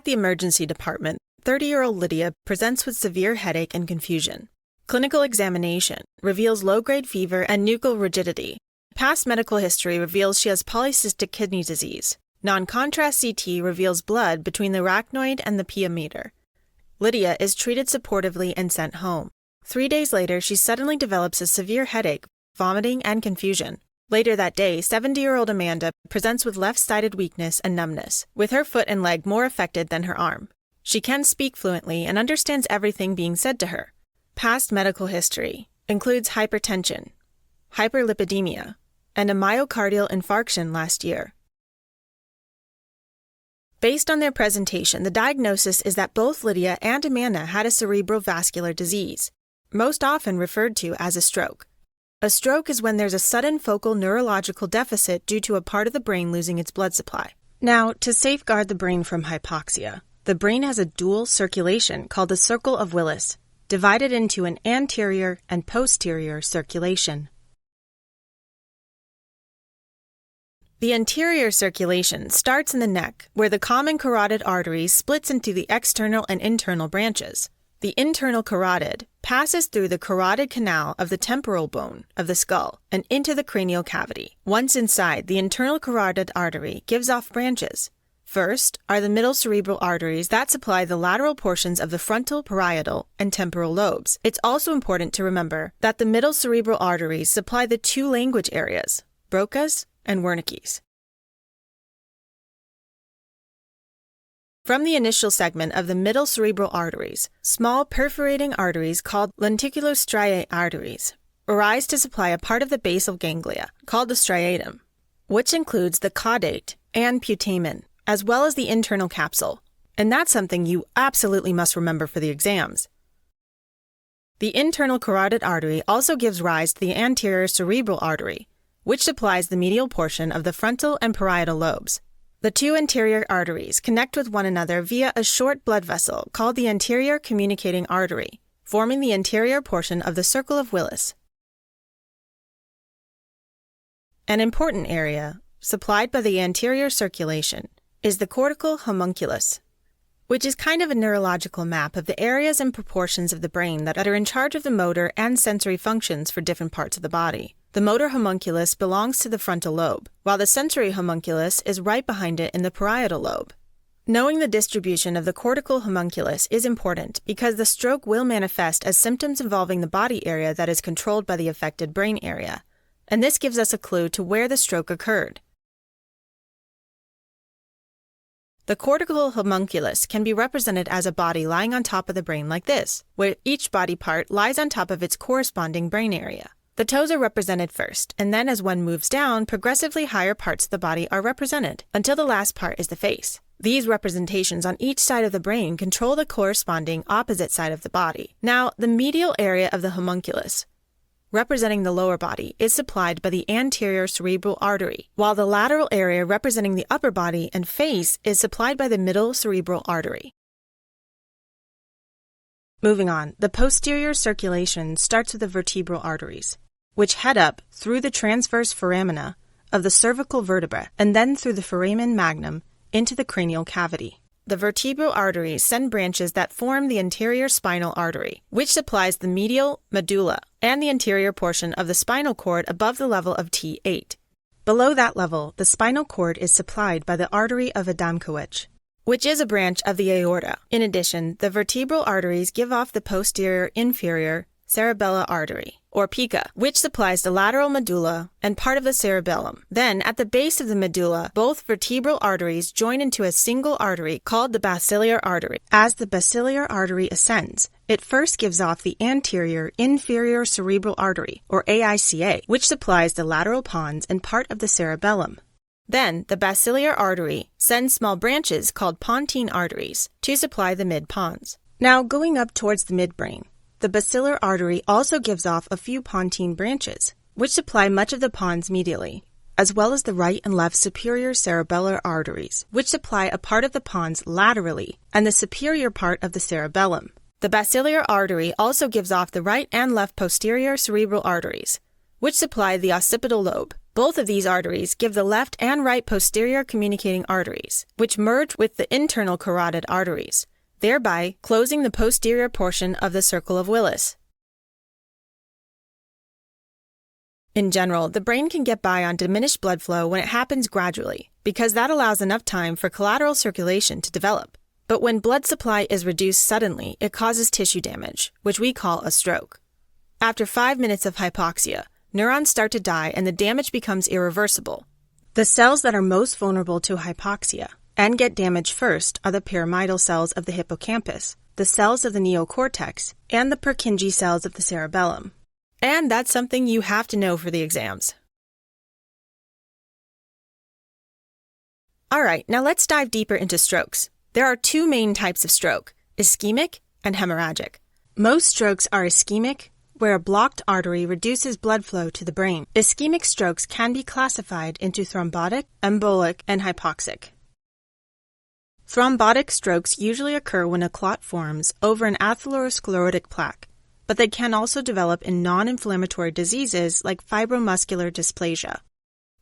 At the emergency department, 30-year-old Lydia presents with severe headache and confusion. Clinical examination reveals low-grade fever and nuchal rigidity. Past medical history reveals she has polycystic kidney disease. Non-contrast CT reveals blood between the arachnoid and the pyometer. Lydia is treated supportively and sent home. 3 days later, she suddenly develops a severe headache, vomiting, and confusion. Later that day, 70-year-old Amanda presents with left-sided weakness and numbness, with her foot and leg more affected than her arm. She can speak fluently and understands everything being said to her. Past medical history includes hypertension, hyperlipidemia, and a myocardial infarction last year. Based on their presentation, the diagnosis is that both Lydia and Amanda had a cerebral vascular disease, most often referred to as a stroke. A stroke is when there's a sudden focal neurological deficit due to a part of the brain losing its blood supply. Now, to safeguard the brain from hypoxia, the brain has a dual circulation called the circle of Willis, divided into an anterior and posterior circulation. The anterior circulation starts in the neck, where the common carotid artery splits into the external and internal branches. The internal carotid passes through the carotid canal of the temporal bone of the skull and into the cranial cavity. Once inside, the internal carotid artery gives off branches. First are the middle cerebral arteries that supply the lateral portions of the frontal, parietal, and temporal lobes. It's also important to remember that the middle cerebral arteries supply the two language areas, Broca's and Wernicke's. From the initial segment of the middle cerebral arteries, small perforating arteries called lenticulostriate arteries arise to supply a part of the basal ganglia, called the striatum, which includes the caudate and putamen, as well as the internal capsule. And that's something you absolutely must remember for the exams. The internal carotid artery also gives rise to the anterior cerebral artery, which supplies the medial portion of the frontal and parietal lobes. The two anterior arteries connect with one another via a short blood vessel called the anterior communicating artery, forming the anterior portion of the circle of Willis. An important area, supplied by the anterior circulation, is the cortical homunculus, which is kind of a neurological map of the areas and proportions of the brain that are in charge of the motor and sensory functions for different parts of the body. The motor homunculus belongs to the frontal lobe, while the sensory homunculus is right behind it in the parietal lobe. Knowing the distribution of the cortical homunculus is important because the stroke will manifest as symptoms involving the body area that is controlled by the affected brain area, and this gives us a clue to where the stroke occurred. The cortical homunculus can be represented as a body lying on top of the brain like this, where each body part lies on top of its corresponding brain area. The toes are represented first, and then as one moves down, progressively higher parts of the body are represented, until the last part is the face. These representations on each side of the brain control the corresponding opposite side of the body. Now, the medial area of the homunculus, representing the lower body, is supplied by the anterior cerebral artery, while the lateral area representing the upper body and face is supplied by the middle cerebral artery. Moving on, the posterior circulation starts with the vertebral arteries, which head up through the transverse foramina of the cervical vertebra and then through the foramen magnum into the cranial cavity. The vertebral arteries send branches that form the anterior spinal artery, which supplies the medial medulla and the anterior portion of the spinal cord above the level of T8. Below that level, the spinal cord is supplied by the artery of Adamkiewicz, which is a branch of the aorta. In addition, the vertebral arteries give off the posterior inferior cerebellar artery, or PICA, which supplies the lateral medulla and part of the cerebellum. Then, at the base of the medulla, both vertebral arteries join into a single artery called the basilar artery. As the basilar artery ascends, it first gives off the anterior inferior cerebral artery, or AICA, which supplies the lateral pons and part of the cerebellum. Then, the basilar artery sends small branches called pontine arteries to supply the mid-pons. Now, going up towards the midbrain, the basilar artery also gives off a few pontine branches, which supply much of the pons medially, as well as the right and left superior cerebellar arteries, which supply a part of the pons laterally and the superior part of the cerebellum. The basilar artery also gives off the right and left posterior cerebral arteries, which supply the occipital lobe. Both of these arteries give the left and right posterior communicating arteries, which merge with the internal carotid arteries, thereby closing the posterior portion of the circle of Willis. In general, the brain can get by on diminished blood flow when it happens gradually, because that allows enough time for collateral circulation to develop. But when blood supply is reduced suddenly, it causes tissue damage, which we call a stroke. After 5 minutes of hypoxia, neurons start to die and the damage becomes irreversible. The cells that are most vulnerable to hypoxia and get damaged first are the pyramidal cells of the hippocampus, the cells of the neocortex, and the Purkinje cells of the cerebellum. And that's something you have to know for the exams. Alright, now let's dive deeper into strokes. There are 2 main types of stroke, ischemic and hemorrhagic. Most strokes are ischemic, where a blocked artery reduces blood flow to the brain. Ischemic strokes can be classified into thrombotic, embolic, and hypoxic. Thrombotic strokes usually occur when a clot forms over an atherosclerotic plaque, but they can also develop in non-inflammatory diseases like fibromuscular dysplasia.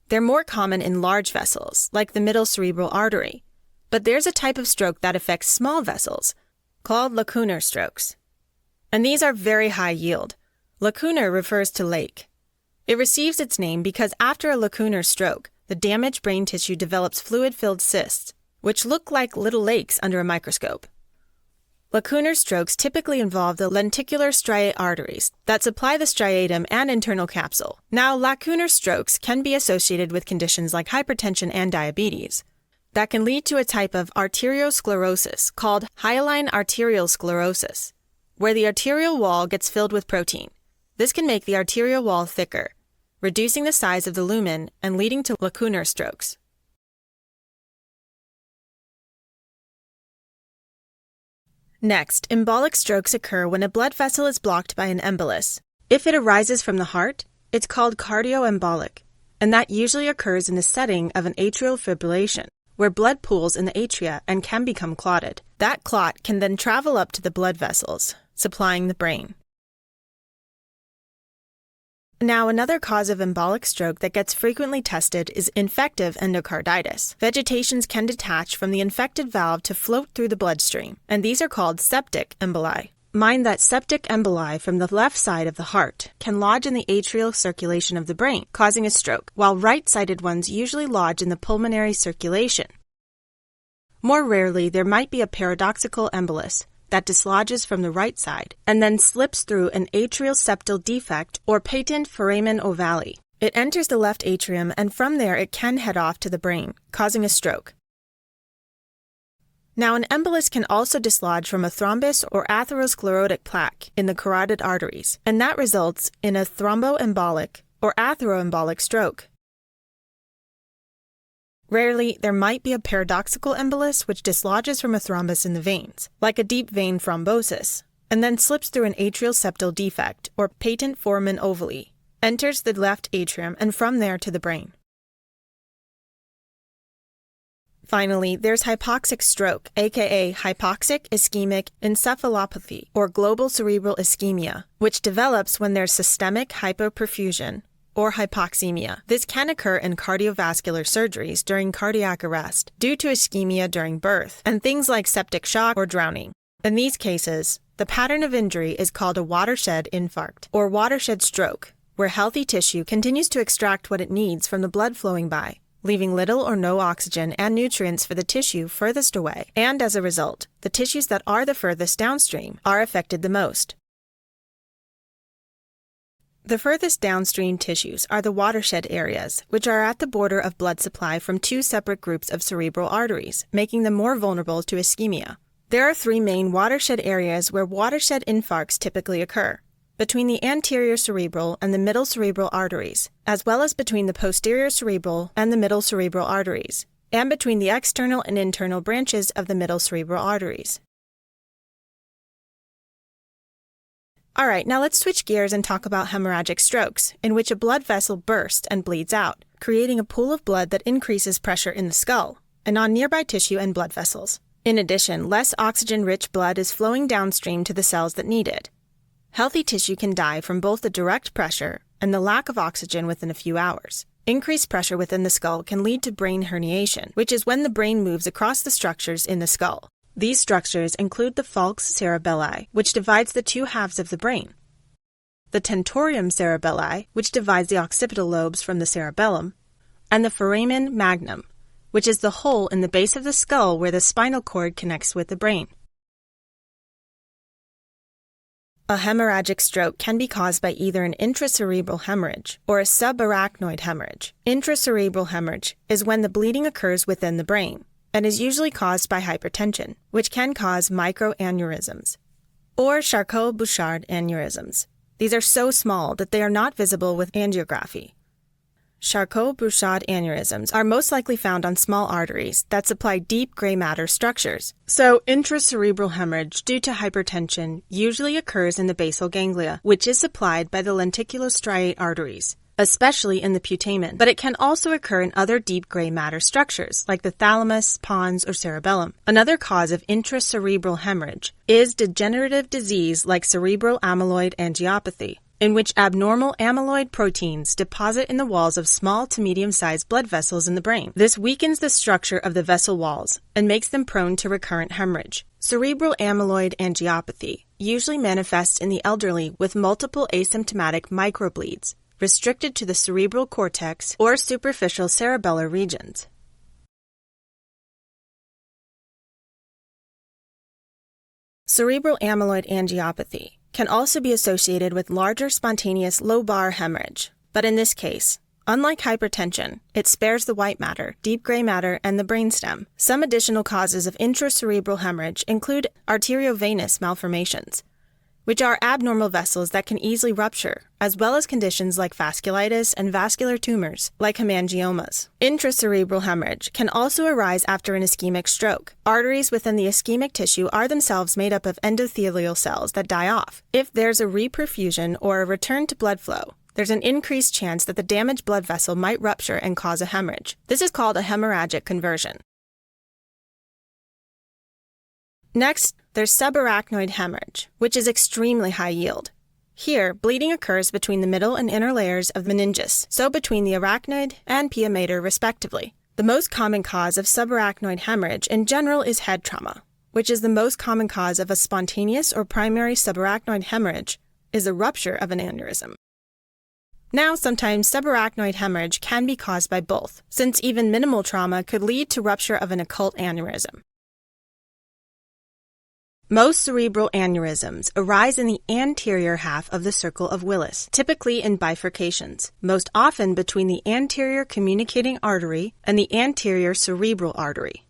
They're more common in large vessels, like the middle cerebral artery, but there's a type of stroke that affects small vessels, called lacunar strokes. And these are very high yield. Lacunar refers to lake. It receives its name because after a lacunar stroke, the damaged brain tissue develops fluid-filled cysts, which look like little lakes under a microscope. Lacunar strokes typically involve the lenticular striate arteries that supply the striatum and internal capsule. Now, lacunar strokes can be associated with conditions like hypertension and diabetes that can lead to a type of arteriosclerosis called hyaline arterial sclerosis, where the arterial wall gets filled with protein. This can make the arterial wall thicker, reducing the size of the lumen and leading to lacunar strokes. Next, embolic strokes occur when a blood vessel is blocked by an embolus. If it arises from the heart, it's called cardioembolic, and that usually occurs in the setting of an atrial fibrillation, where blood pools in the atria and can become clotted. That clot can then travel up to the blood vessels, supplying the brain. Now, another cause of embolic stroke that gets frequently tested is infective endocarditis. Vegetations can detach from the infected valve to float through the bloodstream, and these are called septic emboli. Mind that septic emboli from the left side of the heart can lodge in the atrial circulation of the brain, causing a stroke, while right-sided ones usually lodge in the pulmonary circulation. More rarely, there might be a paradoxical embolus that dislodges from the right side and then slips through an atrial septal defect or patent foramen ovale. It enters the left atrium, and from there it can head off to the brain, causing a stroke. Now, an embolus can also dislodge from a thrombus or atherosclerotic plaque in the carotid arteries, and that results in a thromboembolic or atheroembolic stroke. Rarely, there might be a paradoxical embolus which dislodges from a thrombus in the veins, like a deep vein thrombosis, and then slips through an atrial septal defect or patent foramen ovale, enters the left atrium, and from there to the brain. Finally, there's hypoxic stroke, aka hypoxic ischemic encephalopathy, or global cerebral ischemia, which develops when there's systemic hypoperfusion or hypoxemia. This can occur in cardiovascular surgeries during cardiac arrest due to ischemia during birth and things like septic shock or drowning. In these cases, the pattern of injury is called a watershed infarct or watershed stroke, where healthy tissue continues to extract what it needs from the blood flowing by, leaving little or no oxygen and nutrients for the tissue furthest away, and as a result, the tissues that are the furthest downstream are affected the most. The furthest downstream tissues are the watershed areas, which are at the border of blood supply from 2 separate groups of cerebral arteries, making them more vulnerable to ischemia. There are 3 main watershed areas where watershed infarcts typically occur: between the anterior cerebral and the middle cerebral arteries, as well as between the posterior cerebral and the middle cerebral arteries, and between the external and internal branches of the middle cerebral arteries. Alright, now let's switch gears and talk about hemorrhagic strokes, in which a blood vessel bursts and bleeds out, creating a pool of blood that increases pressure in the skull and on nearby tissue and blood vessels. In addition, less oxygen-rich blood is flowing downstream to the cells that need it. Healthy tissue can die from both the direct pressure and the lack of oxygen within a few hours. Increased pressure within the skull can lead to brain herniation, which is when the brain moves across the structures in the skull. These structures include the falx cerebelli, which divides the two halves of the brain, the tentorium cerebelli, which divides the occipital lobes from the cerebellum, and the foramen magnum, which is the hole in the base of the skull where the spinal cord connects with the brain. A hemorrhagic stroke can be caused by either an intracerebral hemorrhage or a subarachnoid hemorrhage. Intracerebral hemorrhage is when the bleeding occurs within the brain and is usually caused by hypertension, which can cause microaneurysms, or Charcot-Bouchard aneurysms. These are so small that they are not visible with angiography. Charcot-Bouchard aneurysms are most likely found on small arteries that supply deep gray matter structures. So, intracerebral hemorrhage due to hypertension usually occurs in the basal ganglia, which is supplied by the lenticulostriate arteries, especially in the putamen, but it can also occur in other deep gray matter structures, like the thalamus, pons, or cerebellum. Another cause of intracerebral hemorrhage is degenerative disease like cerebral amyloid angiopathy, in which abnormal amyloid proteins deposit in the walls of small to medium-sized blood vessels in the brain. This weakens the structure of the vessel walls and makes them prone to recurrent hemorrhage. Cerebral amyloid angiopathy usually manifests in the elderly with multiple asymptomatic microbleeds, restricted to the cerebral cortex or superficial cerebellar regions. Cerebral amyloid angiopathy can also be associated with larger spontaneous lobar hemorrhage, but in this case, unlike hypertension, it spares the white matter, deep gray matter, and the brainstem. Some additional causes of intracerebral hemorrhage include arteriovenous malformations, which are abnormal vessels that can easily rupture, as well as conditions like vasculitis and vascular tumors, like hemangiomas. Intracerebral hemorrhage can also arise after an ischemic stroke. Arteries within the ischemic tissue are themselves made up of endothelial cells that die off. If there's a reperfusion or a return to blood flow, there's an increased chance that the damaged blood vessel might rupture and cause a hemorrhage. This is called a hemorrhagic conversion. Next, there's subarachnoid hemorrhage, which is extremely high yield. Here, bleeding occurs between the middle and inner layers of the meninges, so between the arachnoid and pia mater respectively. The most common cause of subarachnoid hemorrhage in general is head trauma, which is the most common cause of a spontaneous or primary subarachnoid hemorrhage, is a rupture of an aneurysm. Now, sometimes subarachnoid hemorrhage can be caused by both, since even minimal trauma could lead to rupture of an occult aneurysm. Most cerebral aneurysms arise in the anterior half of the circle of Willis, typically in bifurcations, most often between the anterior communicating artery and the anterior cerebral artery.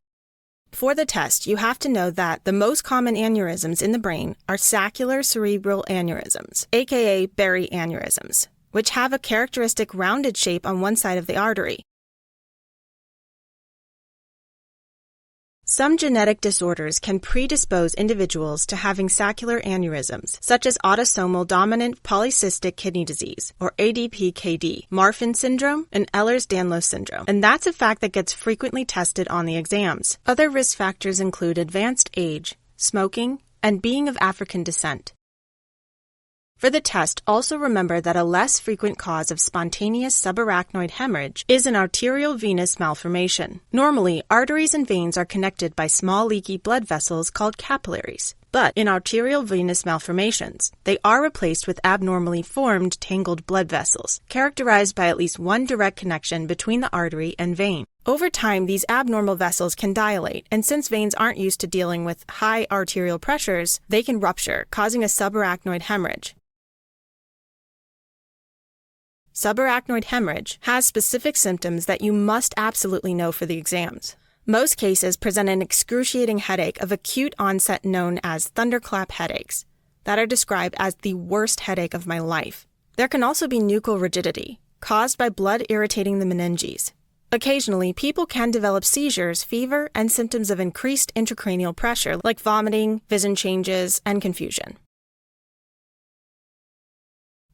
For the test, you have to know that the most common aneurysms in the brain are saccular cerebral aneurysms, aka Berry aneurysms, which have a characteristic rounded shape on one side of the artery. Some genetic disorders can predispose individuals to having saccular aneurysms, such as autosomal dominant polycystic kidney disease, or ADPKD, Marfan syndrome, and Ehlers-Danlos syndrome, and that's a fact that gets frequently tested on the exams. Other risk factors include advanced age, smoking, and being of African descent. For the test, also remember that a less frequent cause of spontaneous subarachnoid hemorrhage is an arterial venous malformation. Normally, arteries and veins are connected by small leaky blood vessels called capillaries. But in arterial venous malformations, they are replaced with abnormally formed tangled blood vessels, characterized by at least one direct connection between the artery and vein. Over time, these abnormal vessels can dilate, and since veins aren't used to dealing with high arterial pressures, they can rupture, causing a subarachnoid hemorrhage. Subarachnoid hemorrhage has specific symptoms that you must absolutely know for the exams. Most cases present an excruciating headache of acute onset known as thunderclap headaches that are described as the worst headache of my life. There can also be nuchal rigidity, caused by blood irritating the meninges. Occasionally, people can develop seizures, fever, and symptoms of increased intracranial pressure like vomiting, vision changes, and confusion.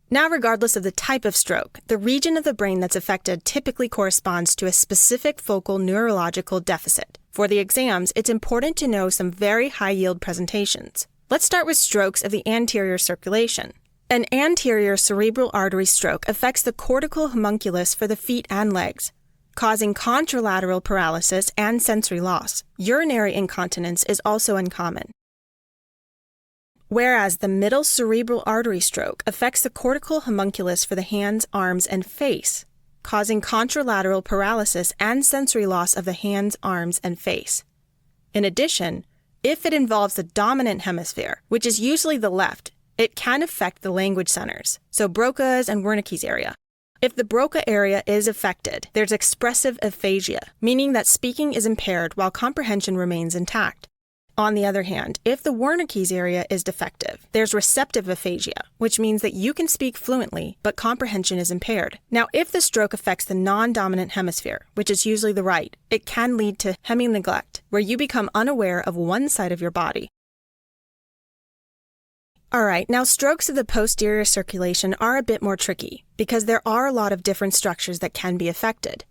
Now, regardless of the type of stroke, the region of the brain that's affected typically corresponds to a specific focal neurological deficit. For the exams, it's important to know some very high-yield presentations. Let's start with strokes of the anterior circulation. An anterior cerebral artery stroke affects the cortical homunculus for the feet and legs, causing contralateral paralysis and sensory loss. Urinary incontinence is also uncommon. Whereas the middle cerebral artery stroke affects the cortical homunculus for the hands, arms, and face, causing contralateral paralysis and sensory loss of the hands, arms, and face. In addition, if it involves the dominant hemisphere, which is usually the left, it can affect the language centers, so Broca's and Wernicke's area. If the Broca area is affected, there's expressive aphasia, meaning that speaking is impaired while comprehension remains intact. On the other hand, if the Wernicke's area is defective, there's receptive aphasia, which means that you can speak fluently, but comprehension is impaired. Now, if the stroke affects the non-dominant hemisphere, which is usually the right, it can lead to hemineglect, where you become unaware of one side of your body. Alright, now strokes of the posterior circulation are a bit more tricky, because there are a lot of different structures that can be affected.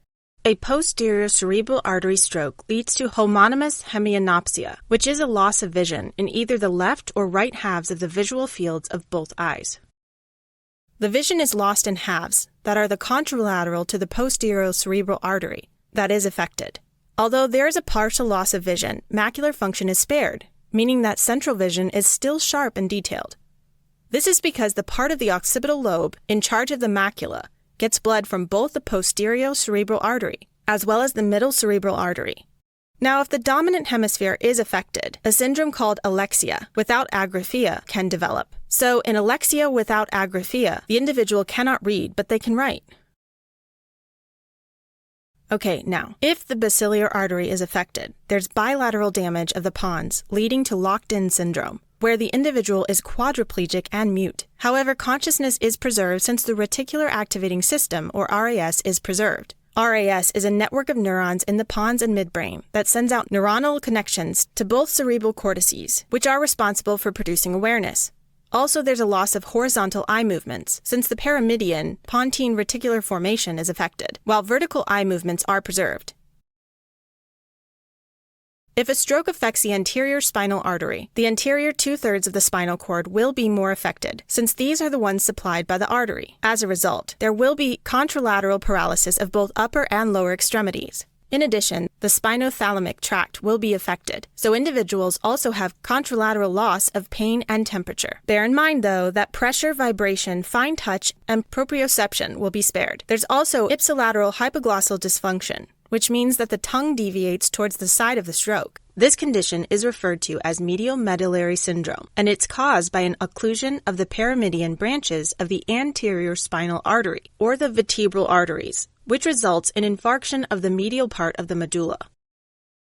A posterior cerebral artery stroke leads to homonymous hemianopsia, which is a loss of vision in either the left or right halves of the visual fields of both eyes. The vision is lost in halves that are the contralateral to the posterior cerebral artery that is affected. Although there is a partial loss of vision, macular function is spared, meaning that central vision is still sharp and detailed. This is because the part of the occipital lobe in charge of the macula gets blood from both the posterior cerebral artery as well as the middle cerebral artery. Now, if the dominant hemisphere is affected, a syndrome called alexia without agraphia can develop. So, in alexia without agraphia, the individual cannot read, but they can write. Okay, now, if the basilar artery is affected, there's bilateral damage of the pons, leading to locked-in syndrome, where the individual is quadriplegic and mute. However, consciousness is preserved since the reticular activating system, or RAS, is preserved. RAS is a network of neurons in the pons and midbrain that sends out neuronal connections to both cerebral cortices, which are responsible for producing awareness. Also, there's a loss of horizontal eye movements, since the paramedian pontine reticular formation is affected, while vertical eye movements are preserved. If a stroke affects the anterior spinal artery, the anterior two-thirds of the spinal cord will be more affected, since these are the ones supplied by the artery. As a result, there will be contralateral paralysis of both upper and lower extremities. In addition, the spinothalamic tract will be affected, so individuals also have contralateral loss of pain and temperature. Bear in mind, though, that pressure, vibration, fine touch, and proprioception will be spared. There's also ipsilateral hypoglossal dysfunction, which means that the tongue deviates towards the side of the stroke. This condition is referred to as medial medullary syndrome, and it's caused by an occlusion of the paramedian branches of the anterior spinal artery, or the vertebral arteries, which results in infarction of the medial part of the medulla.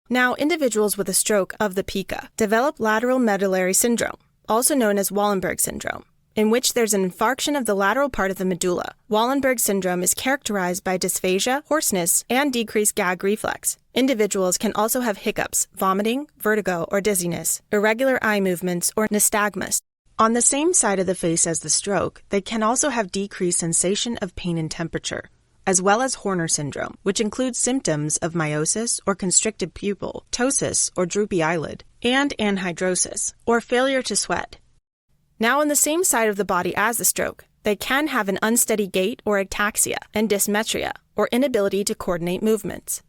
Now, individuals with a stroke of the pica develop lateral medullary syndrome, also known as Wallenberg syndrome, in which there's an infarction of the lateral part of the medulla. Wallenberg syndrome is characterized by dysphagia, hoarseness, and decreased gag reflex. Individuals can also have hiccups, vomiting, vertigo or dizziness, irregular eye movements, or nystagmus. On the same side of the face as the stroke, they can also have decreased sensation of pain and temperature, as well as Horner syndrome, which includes symptoms of miosis or constricted pupil, ptosis or droopy eyelid, and anhidrosis, or failure to sweat. Now, on the same side of the body as the stroke, they can have an unsteady gait or ataxia and dysmetria, or inability to coordinate movements.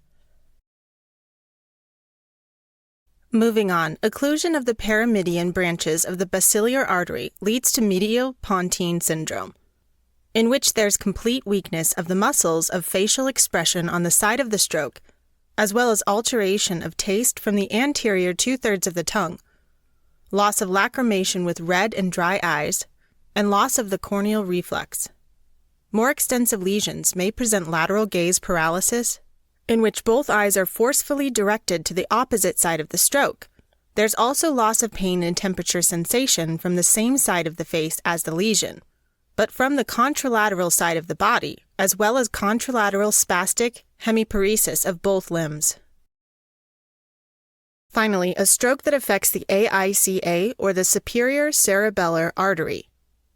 Moving on, occlusion of the paramedian branches of the basilar artery leads to medial pontine syndrome, in which there's complete weakness of the muscles of facial expression on the side of the stroke, as well as alteration of taste from the anterior two-thirds of the tongue, loss of lacrimation with red and dry eyes, and loss of the corneal reflex. More extensive lesions may present lateral gaze paralysis, in which both eyes are forcefully directed to the opposite side of the stroke. There's also loss of pain and temperature sensation from the same side of the face as the lesion, but from the contralateral side of the body, as well as contralateral spastic hemiparesis of both limbs. Finally, a stroke that affects the AICA, or the superior cerebellar artery,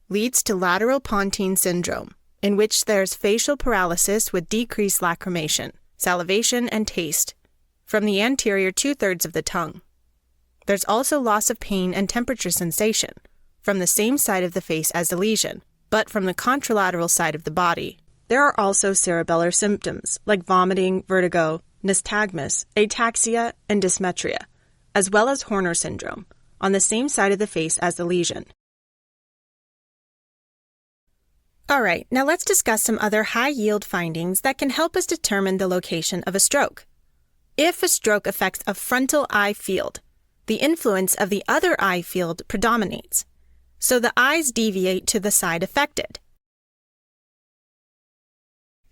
leads to lateral pontine syndrome, in which there's facial paralysis with decreased lacrimation, salivation, and taste from the anterior two-thirds of the tongue. There's also loss of pain and temperature sensation, from the same side of the face as the lesion, but from the contralateral side of the body. There are also cerebellar symptoms like vomiting, vertigo, nystagmus, ataxia, and dysmetria, as well as Horner syndrome, on the same side of the face as the lesion. Alright, now let's discuss some other high-yield findings that can help us determine the location of a stroke. If a stroke affects a frontal eye field, the influence of the other eye field predominates, so the eyes deviate to the side affected.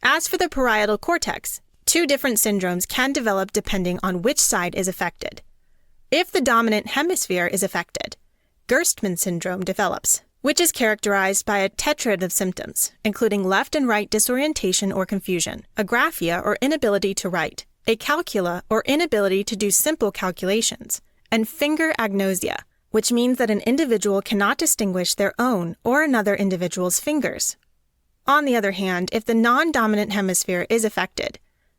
As for the parietal cortex, two different syndromes can develop depending on which side is affected. If the dominant hemisphere is affected, Gerstmann syndrome develops, which is characterized by a tetrad of symptoms, including left and right disorientation or confusion, agraphia or inability to write, acalcula or inability to do simple calculations, and finger agnosia, which means that an individual cannot distinguish their own or another individual's fingers. On the other hand, if the non-dominant hemisphere is affected,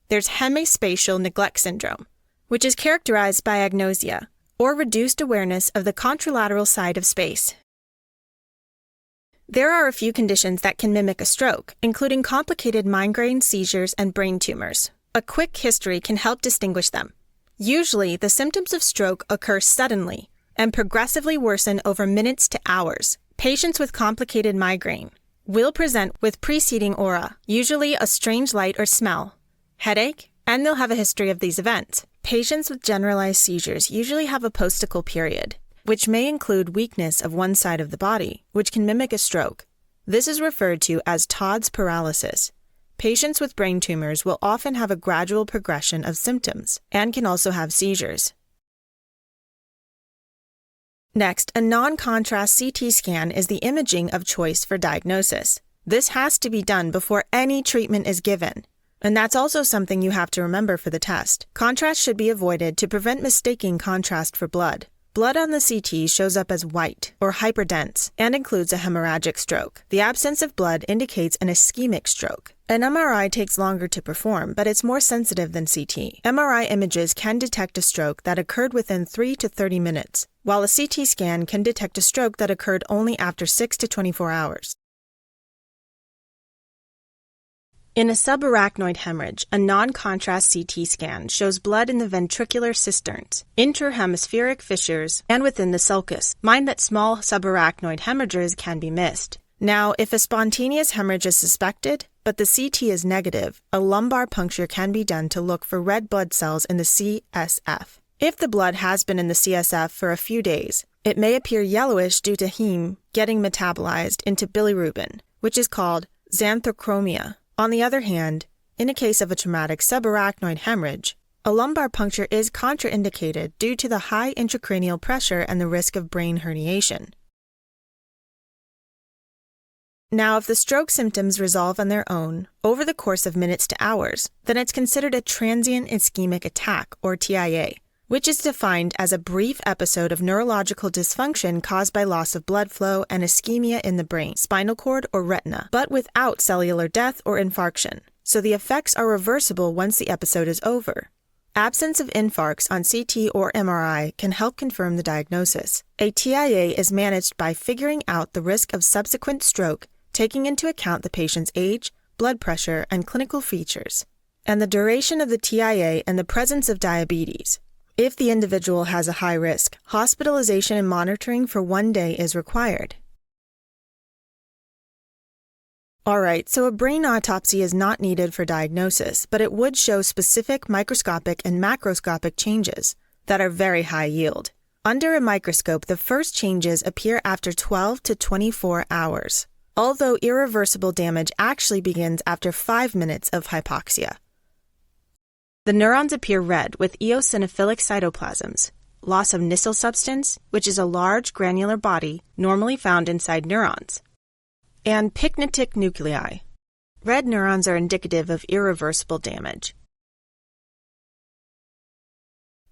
there's hemispatial neglect syndrome, which is characterized by agnosia, or reduced awareness of the contralateral side of space. There are a few conditions that can mimic a stroke, including complicated migraine, seizures, and brain tumors. A quick history can help distinguish them. Usually, the symptoms of stroke occur suddenly and progressively worsen over minutes to hours. Patients with complicated migraine will present with preceding aura, usually a strange light or smell, headache, and they'll have a history of these events. Patients with generalized seizures usually have a postical period, which may include weakness of one side of the body, which can mimic a stroke. This is referred to as Todd's paralysis. Patients with brain tumors will often have a gradual progression of symptoms and can also have seizures. Next, a non-contrast CT scan is the imaging of choice for diagnosis. This has to be done before any treatment is given, and that's also something you have to remember for the test. Contrast should be avoided to prevent mistaking contrast for blood. Blood on the CT shows up as white or hyperdense and includes a hemorrhagic stroke. The absence of blood indicates an ischemic stroke. An MRI takes longer to perform, but it's more sensitive than CT. MRI images can detect a stroke that occurred within 3 to 30 minutes, while a CT scan can detect a stroke that occurred only after 6 to 24 hours. In a subarachnoid hemorrhage, a non-contrast CT scan shows blood in the ventricular cisterns, interhemispheric fissures, and within the sulcus. Mind that small subarachnoid hemorrhages can be missed. Now, if a spontaneous hemorrhage is suspected, but the CT is negative, a lumbar puncture can be done to look for red blood cells in the CSF. If the blood has been in the CSF for a few days, it may appear yellowish due to heme getting metabolized into bilirubin, which is called xanthochromia. On the other hand, in a case of a traumatic subarachnoid hemorrhage, a lumbar puncture is contraindicated due to the high intracranial pressure and the risk of brain herniation. Now, if the stroke symptoms resolve on their own over the course of minutes to hours, then it's considered a transient ischemic attack, or TIA, which is defined as a brief episode of neurological dysfunction caused by loss of blood flow and ischemia in the brain, spinal cord, or retina, but without cellular death or infarction, so the effects are reversible once the episode is over. Absence of infarcts on CT or MRI can help confirm the diagnosis. A TIA is managed by figuring out the risk of subsequent stroke, taking into account the patient's age, blood pressure, and clinical features, and the duration of the TIA and the presence of diabetes. If the individual has a high risk, hospitalization and monitoring for 1 day is required. Alright, so a brain autopsy is not needed for diagnosis, but it would show specific microscopic and macroscopic changes that are very high yield. Under a microscope, the first changes appear after 12 to 24 hours, although irreversible damage actually begins after 5 minutes of hypoxia. The neurons appear red with eosinophilic cytoplasms, loss of Nissl substance, which is a large granular body normally found inside neurons, and pycnotic nuclei. Red neurons are indicative of irreversible damage.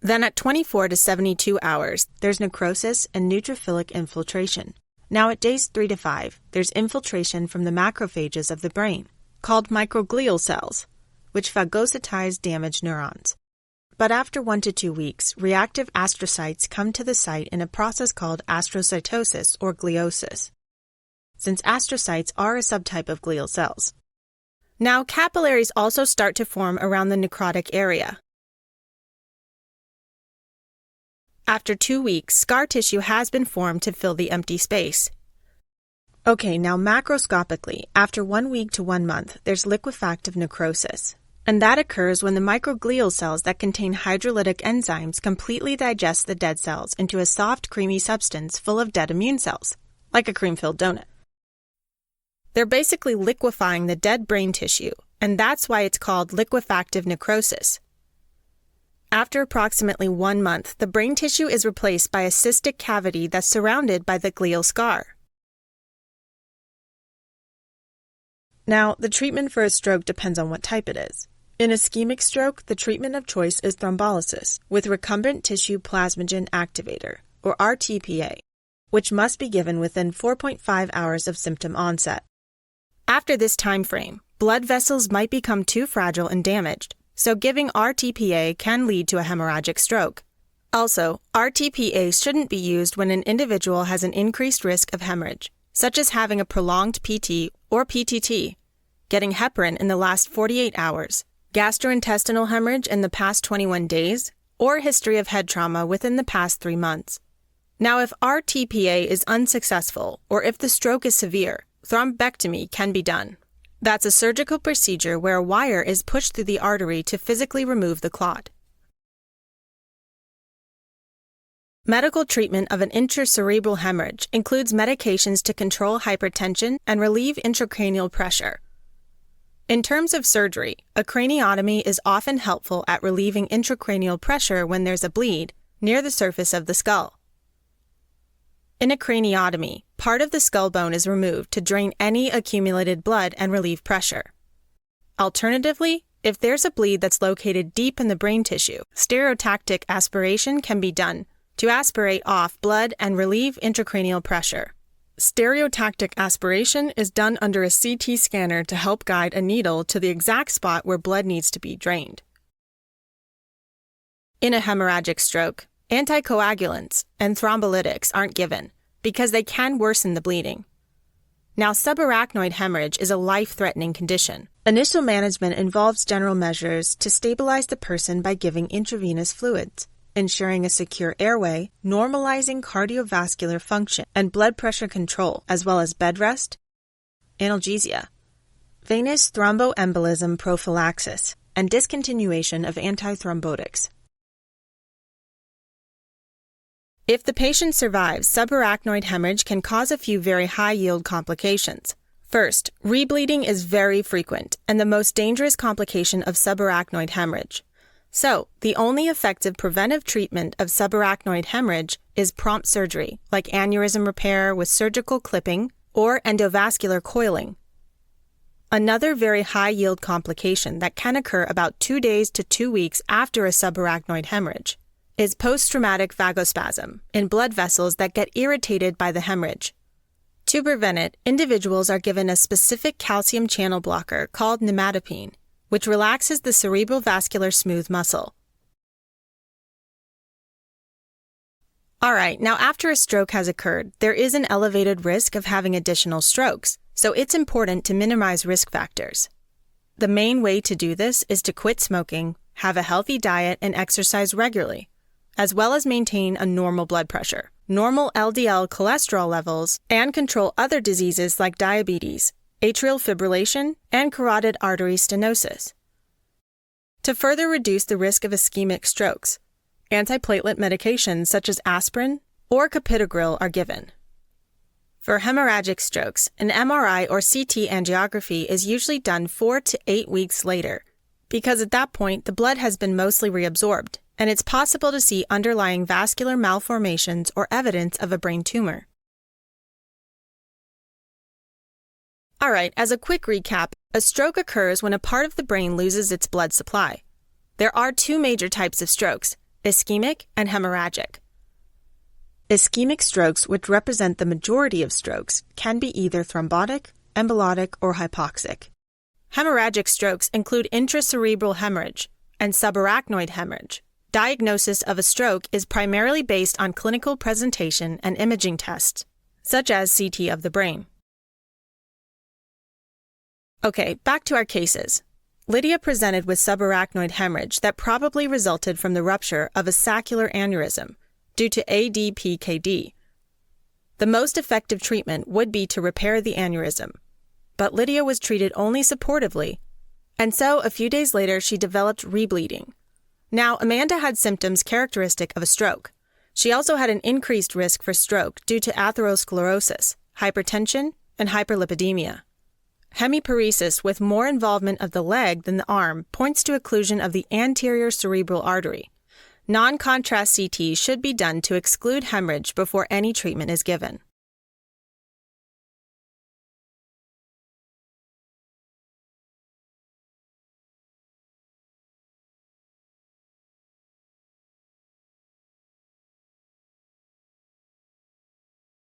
Then at 24 to 72 hours, there's necrosis and neutrophilic infiltration. Now at days 3 to 5, there's infiltration from the macrophages of the brain, called microglial cells, which phagocytize damaged neurons. But after 1 to 2 weeks, reactive astrocytes come to the site in a process called astrocytosis or gliosis, since astrocytes are a subtype of glial cells. Now, capillaries also start to form around the necrotic area. After 2 weeks, scar tissue has been formed to fill the empty space. Okay, now macroscopically, after 1 week to 1 month, there's liquefactive necrosis. And that occurs when the microglial cells that contain hydrolytic enzymes completely digest the dead cells into a soft, creamy substance full of dead immune cells, like a cream-filled donut. They're basically liquefying the dead brain tissue, and that's why it's called liquefactive necrosis. After approximately 1 month, the brain tissue is replaced by a cystic cavity that's surrounded by the glial scar. Now, the treatment for a stroke depends on what type it is. In ischemic stroke, the treatment of choice is thrombolysis with recumbent tissue plasminogen activator, or RTPA, which must be given within 4.5 hours of symptom onset. After this time frame, blood vessels might become too fragile and damaged, so giving RTPA can lead to a hemorrhagic stroke. Also, RTPA shouldn't be used when an individual has an increased risk of hemorrhage, such as having a prolonged PT or PTT, getting heparin in the last 48 hours, gastrointestinal hemorrhage in the past 21 days, or history of head trauma within the past 3 months. Now, if RTPA is unsuccessful or if the stroke is severe, thrombectomy can be done. That's a surgical procedure where a wire is pushed through the artery to physically remove the clot. Medical treatment of an intracerebral hemorrhage includes medications to control hypertension and relieve intracranial pressure. In terms of surgery, a craniotomy is often helpful at relieving intracranial pressure when there's a bleed near the surface of the skull. In a craniotomy, part of the skull bone is removed to drain any accumulated blood and relieve pressure. Alternatively, if there's a bleed that's located deep in the brain tissue, stereotactic aspiration can be done to aspirate off blood and relieve intracranial pressure. Stereotactic aspiration is done under a CT scanner to help guide a needle to the exact spot where blood needs to be drained. In a hemorrhagic stroke, anticoagulants and thrombolytics aren't given because they can worsen the bleeding. Now, subarachnoid hemorrhage is a life-threatening condition. Initial management involves general measures to stabilize the person by giving intravenous fluids, ensuring a secure airway, normalizing cardiovascular function and blood pressure control, as well as bed rest, analgesia, venous thromboembolism prophylaxis, and discontinuation of antithrombotics. If the patient survives, subarachnoid hemorrhage can cause a few very high-yield complications. First, rebleeding is very frequent and the most dangerous complication of subarachnoid hemorrhage. So, the only effective preventive treatment of subarachnoid hemorrhage is prompt surgery, like aneurysm repair with surgical clipping or endovascular coiling. Another very high-yield complication that can occur about 2 days to 2 weeks after a subarachnoid hemorrhage is post-traumatic vagospasm in blood vessels that get irritated by the hemorrhage. To prevent it, individuals are given a specific calcium channel blocker called nimatopene, which relaxes the cerebral vascular smooth muscle. Alright, now after a stroke has occurred, there is an elevated risk of having additional strokes, so it's important to minimize risk factors. The main way to do this is to quit smoking, have a healthy diet, and exercise regularly, as well as maintain a normal blood pressure, normal LDL cholesterol levels, and control other diseases like diabetes, atrial fibrillation, and carotid artery stenosis. To further reduce the risk of ischemic strokes, antiplatelet medications such as aspirin or clopidogrel are given. For hemorrhagic strokes, an MRI or CT angiography is usually done 4 to 8 weeks later, because at that point the blood has been mostly reabsorbed, and it's possible to see underlying vascular malformations or evidence of a brain tumor. Alright, as a quick recap, a stroke occurs when a part of the brain loses its blood supply. There are 2 major types of strokes, ischemic and hemorrhagic. Ischemic strokes, which represent the majority of strokes, can be either thrombotic, embolotic, or hypoxic. Hemorrhagic strokes include intracerebral hemorrhage and subarachnoid hemorrhage, Diagnosis of a stroke is primarily based on clinical presentation and imaging tests, such as CT of the brain. Okay, back to our cases. Lydia presented with subarachnoid hemorrhage that probably resulted from the rupture of a saccular aneurysm due to ADPKD. The most effective treatment would be to repair the aneurysm, but Lydia was treated only supportively, and so a few days later she developed rebleeding. Now, Amanda had symptoms characteristic of a stroke. She also had an increased risk for stroke due to atherosclerosis, hypertension, and hyperlipidemia. Hemiparesis with more involvement of the leg than the arm points to occlusion of the anterior cerebral artery. Non-contrast CT should be done to exclude hemorrhage before any treatment is given.